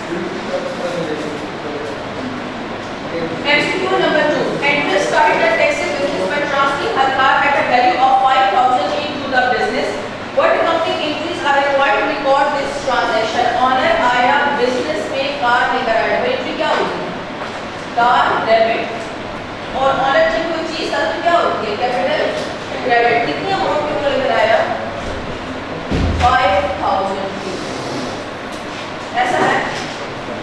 MCQ number 2. Enter started the taxi business by transferring her car at a value of 5,000 into the business. What accounting entries are required to record this transaction? Owner आया business में car लेकर आया, entry क्या होगी? Car debit और honour जब कोई चीज था तो क्या होती है? Capital credit. कितनी अमाउंट में वो लेकर आया? 5,000। ऐसा है।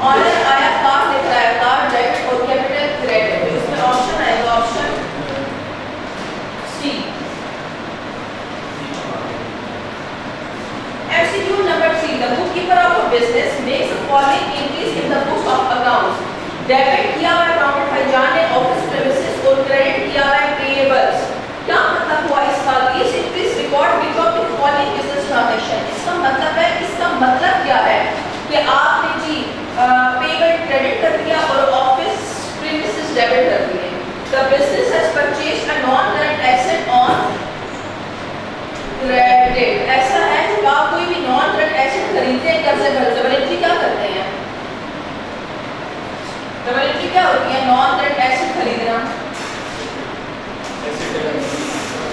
ऑनर आया कार लेकर आया, कार डेबिट और कैपिटल क्रेडिट। तो इसमें ऑप्शन आएगा option C. MCQ number 3. The bookkeeper of a business makes the following entries in the books of accounts. Debit किया हुआ अकाउंट भाईजान ने ऑफिस प्रीमिसेस और क्रेडिट किया हुआ पेएबल्स। क्या मतलब हुआ इसका? These entries record which of the following business transaction. इसका मतलब क्या है कि आपने जी पेएबल क्रेडिट कर दिया और ऑफिस प्रीमिसेस डेबिट कर दिए। The business has purchased a non-current asset on credit. ऐसा है जब आप कोई भी non-current asset खरीदते हैं कर्ज भरते हैं, एंट्री क्या करते हैं? डबल एंट्री क्या होती है? नॉन करंट एसेट खरीदना,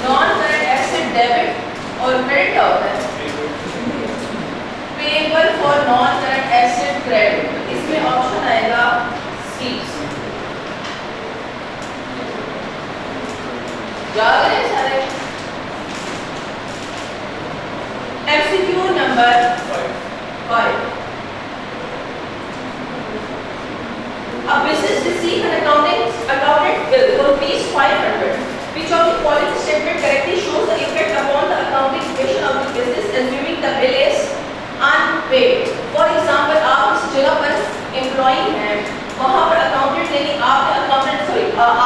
नॉन करंट एसेट डेबिट और क्रेडिट क्या होता है? Payable for non current asset credit. इसमें ऑप्शन आएगा सी। याद रहे सारे। MCQ number 5. A business receive an accountant bill for ₹500. Which of the following statement correctly shows the effect upon the accounting equation of the business assuming the bill is unpaid? For example, आप इस जगह पर employee हैं, वहाँ पर accountant यानी आपने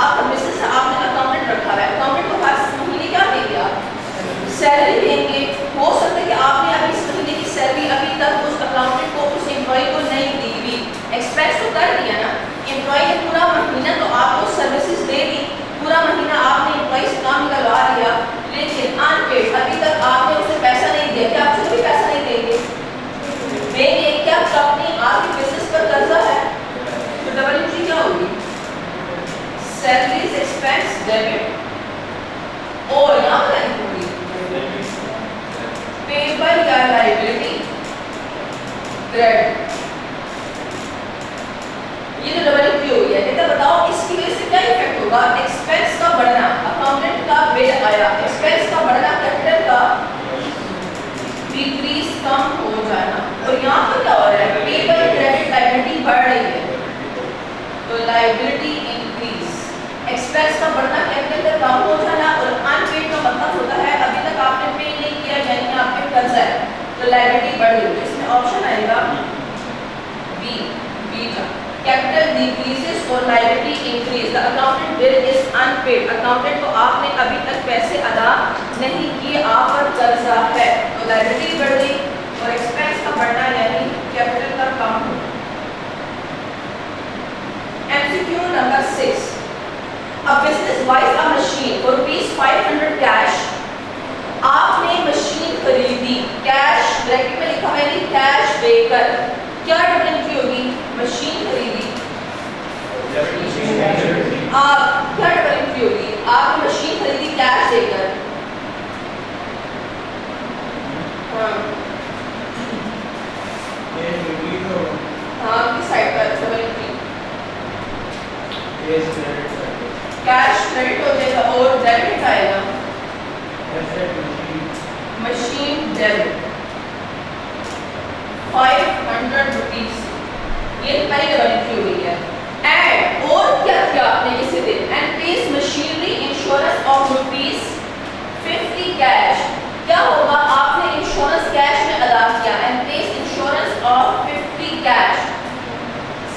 आपका बिजनेस है, आपने अकाउंटेंट रखा है। अकाउंटेंट को हर महीने क्या देंगे? आप सैलरी देंगे। हो सकता है कि आपने अभी इस महीने की सैलरी अभी तक उस अकाउंटेंट को, उस एम्प्लॉई को नहीं दी हुई। एक्सपेंस तो कर दिया ना एम्प्लॉय ने, पूरा महीना तो आपको सर्विसेज दे दी, पूरा महीना आपने एम्प्लॉय से काम निकलवा लिया, लेकिन अनपेड अभी तक आपने उसे पैसा नहीं दिया। क्या आप उसे भी पैसा नहीं देंगे? देंगे। क्या कंपनी आपके बिजनेस पर कर्जा है? तो डबल एंट्री क्या होगी? सैलरीज एक्सपेंस डेबिट और यहाँ पर होगी पेएबल या लायबिलिटी क्रेडिट। ये तो डबल एंट्री हो गया। कहता बताओ इसकी वजह से क्या इफेक्ट होगा? एक्सपेंस का बढ़ना, अकाउंटेंट का बिल आया, एक्सपेंस का बढ़ना, कैपिटल का डिक्रीज कम हो जाना। और यहाँ पर क्या हो रहा है? पेएबल क्रेडिट लायबिलिटी बढ़ रही है, तो लायबिलिटी इंक्रीज। एक्सपेंस का बढ़ना, कैपिटल का कम हो जाना और अनपेड का मतलब होता है अभी तक आपने पे नहीं किया यानी आप पे कर्जा है, तो लायबिलिटी बढ़ रही है। इसमें ऑप्शन आएगा B, beta. Capital decreases or liability increase. The accountant bill is unpaid. Accountant को आपने अभी तक पैसे अदा नहीं किए, आप पर कर्जा है, तो liability बढ़ गई और expense का बढ़ना यानी capital का कम होना। MCQ number 6. A business buys a machine for ₹500 cash. आपने मशीन खरीदी, कैश ब्रैकेट में लिखा है यानी कैश देकर। क्या डबल एंट्री होगी? मशीन खरीदी। आप क्या डबल एंट्री होगी? आपने मशीन खरीदी कैश देकर। हाँ किस साइड पर डबल एंट्री? कैश क्रेडिट हो जाएगा और डेबिट आएगा मशीन डेबिट ₹500। ये पहली डबल एंट्री हो गई है। एंड और क्या किया आपने इसे दिन? And page machinery insurance of ₹50 cash. क्या होगा? आपने इंश्योरेंस कैश में अदा किया and page insurance of 50 cash.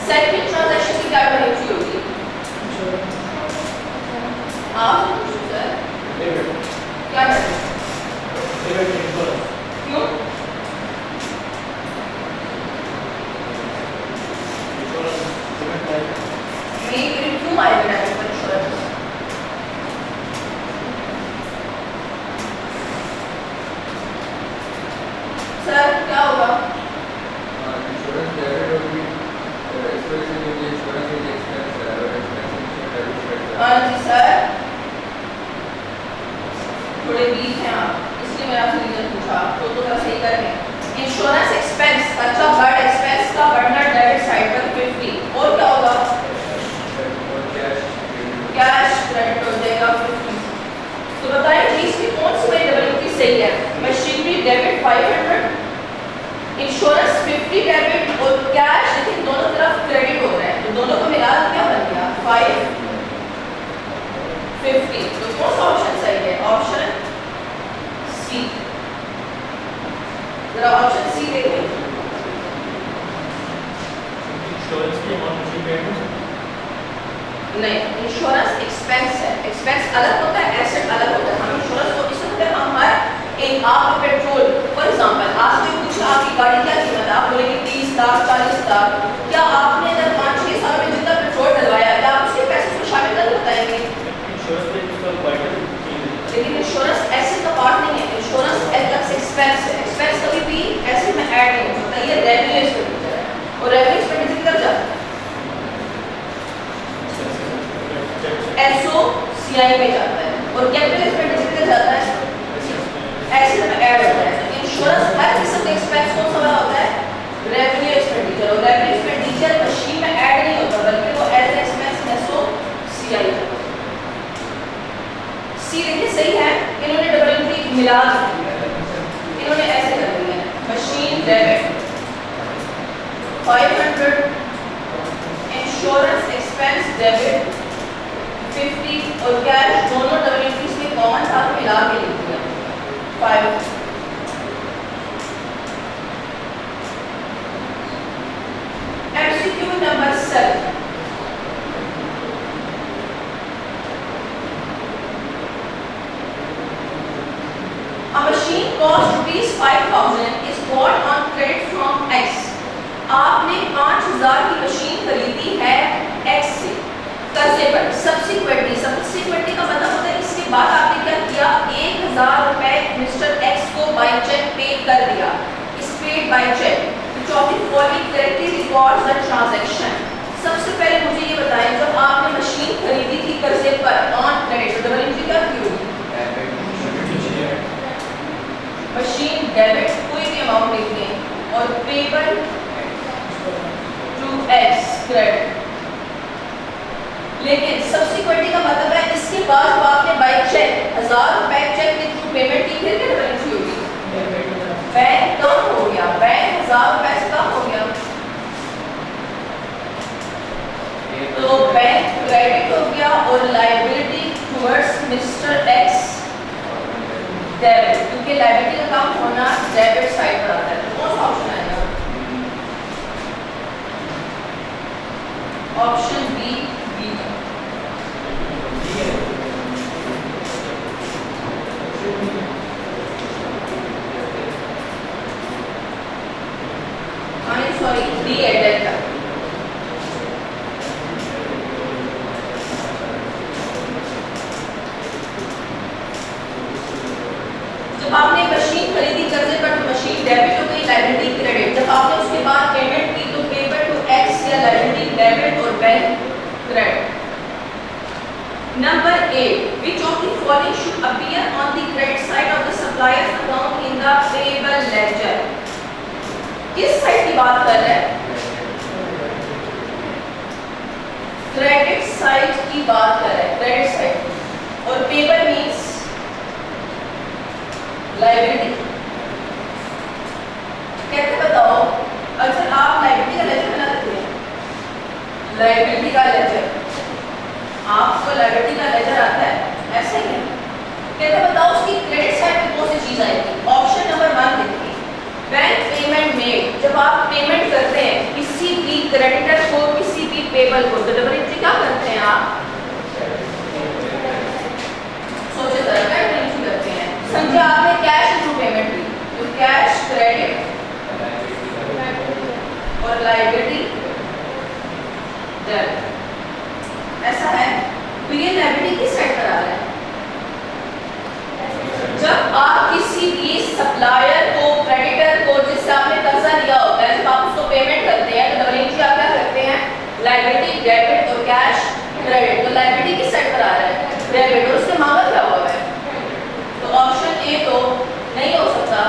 Second transaction की क्या डबल एंट्री होगी? आप सर क्या करें? क्यों? क्यों आएगा इंश्योरेंस? सर क्या होगा? इंश्योरेंस डेबिट होगी नहीं, इंश्योरेंस एक्सपेंस है, एक्सपेंस अलग होता है, एसेट अलग होता है। हम इंश्योरेंस को इस तरह हम हर एक आप पेट्रोल फॉर एग्जांपल आज कोई पूछा आपकी गाड़ी क्या कीमत है, आप बोलेंगे 30 लाख 40 लाख। क्या आपने अगर 5-6 साल में जितना पेट्रोल डलवाया क्या आप उसके पैसे को शामिल कर बताएंगे? लेकिन इंश्योरेंस एसेट का पार्ट नहीं है, इंश्योरेंस अलग से एक्सपेंस है। एक्सपेंस कभी भी एसेट में ऐड नहीं हो सकता, ये रेवेन्यू एक्सपेंडिचर है और रेवेन्यू एक्सपेंडिचर कर जाता है एसओसीआई में जाता है और कैपिटल एक्सपेंडिचर किधर जाता है? एसेट में ऐड होता है। तो इंश्योरेंस हर किस्म के एक्सपेंस कौन सा होता है? Revenue expenditure. और रेवेन्यू एक्सपेंडिचर मशीन में ऐड नहीं होता बल्कि वो एज एक्सपेंस एसओसीआई है। सी देखिए सही है, इन्होंने डबल एंट्री मिला दी है, इन्होंने ऐसे कर दी है machine debit 500, insurance expense debit 50 और कैश दोनों डबल एंट्रीज में कॉमन था तो मिला के लिख दिया 5। MCQ number 7, a machine cost ₹5,000 is bought on credit from X। आपने 5,000 की मशीन खरीदी है X से कर्जे पर। सब्सिक्वेंटली का मतलब होता है इसके बाद आपने क्या किया, 1,000 रुपए मिस्टर एक्स को बाय चेक पे कर दिया, इस पेड बाय चेक। चौथी following correctly records the transaction. सबसे पहले मुझे ये बताएं, जब आपने मशीन खरीदी थी कर्जे पर ऑन क्रेडिट, डबल एंट्री क्या की होगी? मशीन डेबिट कोई भी अमाउंट लिख दें और पेबल टू एक्स क्रेडिट। लेकिन सब्सिक्वेंटली का मतलब है इसके बाद जब आपने बाय चेक 1,000 रुपए चेक के थ्रू पेमेंट की, फिर क्या डबल एंट्री होगी? बैंक कम हो गया, बैंक 1,000 रुपए से कम हो गया तो बैंक क्रेडिट हो गया और liability towards mister x debit, क्योंकि लायबिलिटी का काम होना डेबिट साइड पर आता है। तो कौन सा ऑप्शन आएगा? Option B sorry D added का। जब आपने मशीन खरीदी कर्जे पर तो मशीन डेबिट हो गई, लायबिलिटी क्रेडिट। जब आपने उसके बाद पेमेंट की तो पेबल टू एक्स या लायबिलिटी डेबिट और bank credit. Number 8, which of the following should appear on the credit side of the supplier's account in the payable ledger? किस साइड की बात कर रहे हैं? क्रेडिट साइड की बात कर रहे हैं, क्रेडिट साइड। और पेबल मींस लायबिलिटी। कहते बताओ, अगर आप लायबिलिटी का लेजर बना देते हैं, लायबिलिटी का लेजर, आपको लायबिलिटी का लेजर आता है, ऐसा ही है। कहते बताओ उसकी क्रेडिट साइड पे कौन सी चीज आएगी? ऑप्शन नंबर 1 देखिए, बैंक पेमेंट मेड। जब आप पेमेंट करते हैं किसी भी क्रेडिटर को, किसी भी पेबल को, तो डबल एंट्री क्या करते हैं आप? सोचे जरा, क्या एंट्री करते हैं? समझे आपने कैश थ्रू पेमेंट की तो कैश क्रेडिट और लायबिलिटी डेबिट, ऐसा है। तो ये लायबिलिटी किस साइड पर आ रहा है? जब आप किसी भी सप्लायर को, क्रेडिटर को, जिससे आपने कर्जा लिया होता है, जब आप उसको पेमेंट करते हैं तो डबल एंट्री आप क्या करते हैं? लायबिलिटी डेबिट और कैश क्रेडिट। तो लायबिलिटी किस साइड पर आ रहा है? डेबिट। और उससे मांगा क्या हुआ है? तो ऑप्शन ए तो नहीं हो सकता।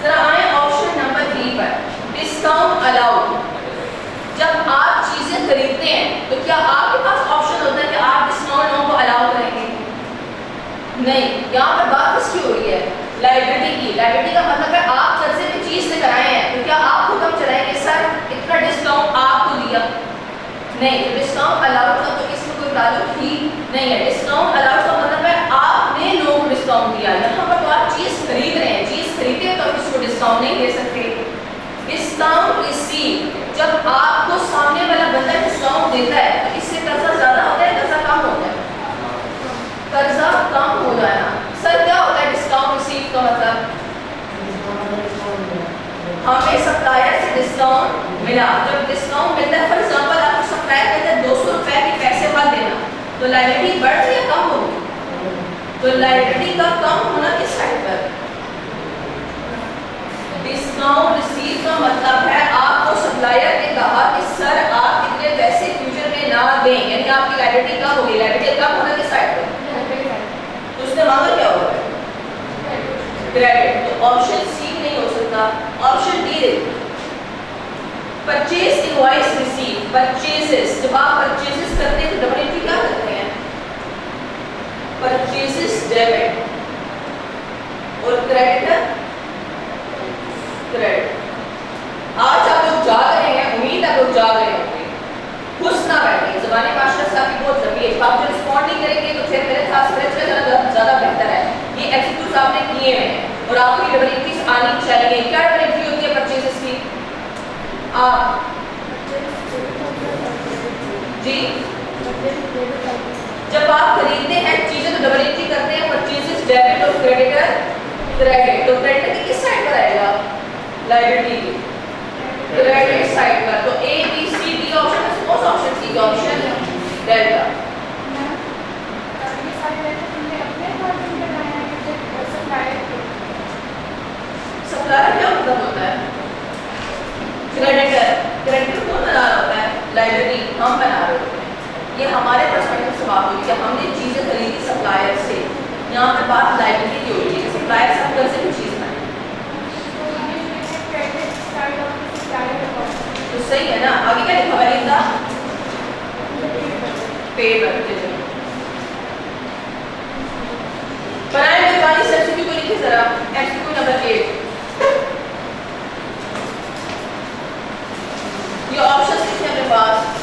जरा आए ऑप्शन नंबर बी पर, डिस्काउंट अलाउड। जब आप चीजें खरीदते हैं तो क्या आपके पास ऑप्शन होता है कि आप डिस्काउंट को अलाउ करेंगे? नहीं। यहाँ पर बात किसकी हो रही है? लायबिलिटी की। लायबिलिटी का मतलब है आप कर्जे पे चीज लेकर आए हैं तो क्या आप हुक्म चलाएंगे सर इतना डिस्काउंट आपको दिया? नहीं। तो डिस्काउंट अलाउड का तो इसमें कोई ताल्लुक ही नहीं है। डिस्काउंट अलाउड का मतलब है आपने लोगों को डिस्काउंट दिया। यहाँ पर तो आप चीज खरीद रहे हैं, चीज खरीदते हैं तो आप इसको डिस्काउंट नहीं दे सकते। डिस्काउंट रिसीव, जब आपको सामने वाला बंदा हमें सप्लायर से डिस्काउंट मिला। जब डिस्काउंट मिलता है, फॉर एग्जांपल आपको सप्लायर कहता है 200 रुपए के पैसे मत देना, तो लायबिलिटी बढ़ रही या कम होगी? तो लायबिलिटी का कम होना किस साइड पर? डिस्काउंट रिसीव का मतलब है आपको सप्लायर ने कहा कि सर आप इतने पैसे फ्यूचर में ना दें, यानी आपकी लायबिलिटी कम होगी। लायबिलिटी कम होना किस साइड पर? तो उसने मांगा क्या होगा? क्रेडिट। तो ऑप्शन सी नहीं हो सकता, ऑप्शन डी देखिए, परचेज इनवॉइस रिसीव, परचेजेस, जब आप परचेजेस करते हैं तो डबल एंट्री क्या करते हैं? परचेजेस डेबिट और क्रेडिटर क्रेडिट। आज आप लोग जाग रहे हैं, उम्मीद आप लोग जाग रहे होंगे, खुश ना बैठे, ज़बानी मास्टर्स आपकी बहुत जरूरी है। आप जो रिस्पॉन्ड नहीं करेंगे तो फिर मेरे साथ ज़्यादा बेहतर है। ये एग्जीक्यूट आपने किए हैं और आपको डबल एंट्रीज आनी चाहिए। क्या डबल एंट्री होती है परचेजेस की? आप जी जब आप खरीदते हैं चीजें तो डबल एंट्री करते हैं, परचेजेस डेबिट और क्रेडिटर क्रेडिट। तो क्रेडिटर की किस साइड पर आएगा? लायबिलिटी की क्रेडिट साइड पर। तो A B C D option है, कौन सा ऑप्शन सी का ऑप्शन डेल्टा। सप्लायर क्या मतलब होता है? क्रेडिटर। क्रेडिटर कौन बना रहा होता है? लायबिलिटी हम बना रहे होते हैं। ये हमारे पर्सपेक्टिव से बात होगी कि हमने चीजें खरीदी सप्लायर से। यहाँ पर बात लायबिलिटी की हो रही है, सप्लायर से हम घर से भी चीज बनाए तो सही है ना। आगे क्या लिखा हुआ है इनका? पेबल। बनाए हुए वाली सब्सिडी को लिखिए जरा, एमसीक्यू नंबर 8। ये ऑप्शंस लिखे अपने पास।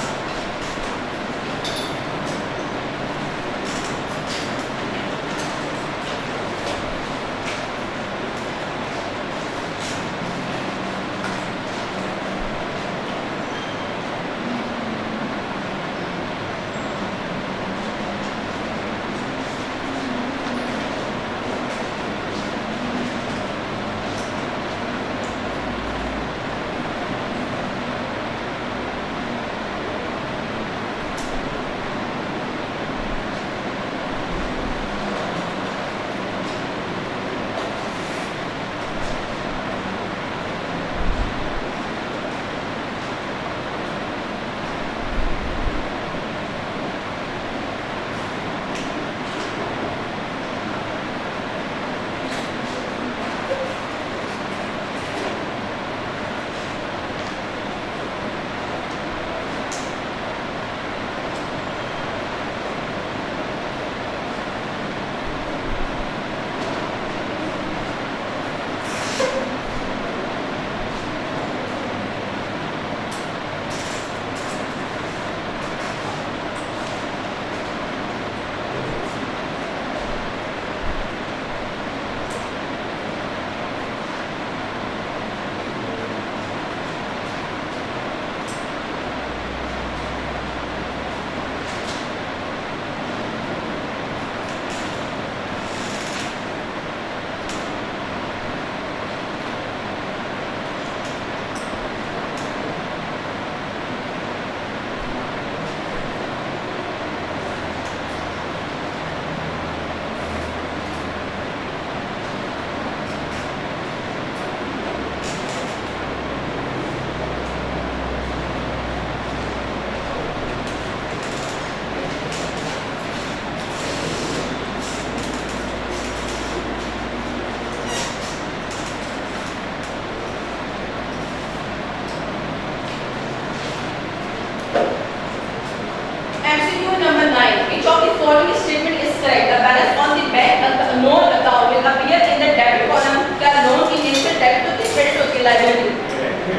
following statement is correct. The balance on the bank loan account will appear in the debit column. क्या loan की nature debit होती है, credit होती है, liability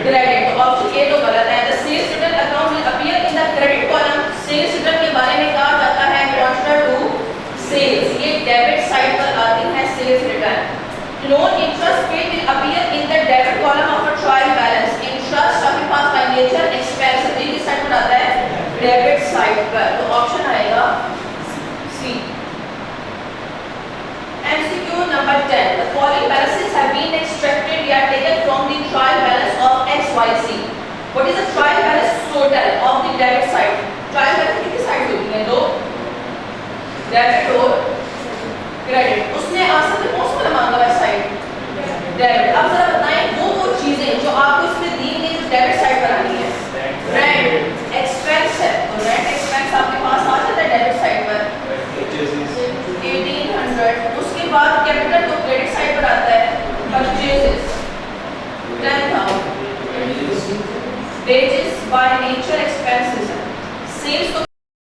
credit. तो ऑप्शन ए तो गलत है. The sales return account will appear in the credit column. Sales return के बारे में कहा जाता है consider to sales. ये debit side पर आती है sales return. Loan interest paid will appear in the debit column of a trial balance. Interest आपके पास by nature expense है, किस साइड पर आता है? डेबिट साइड पर. तो ऑप्शन आएगा सी. MCQ number 10. The following balances have been extracted या taken from the trial balance What is the trial balance total of the debit side? Trial balance कितनी साइड होती हैं? दो, डेबिट और क्रेडिट. उसने आंसर में कौन सा वाला मांगा है साइड? डेबिट.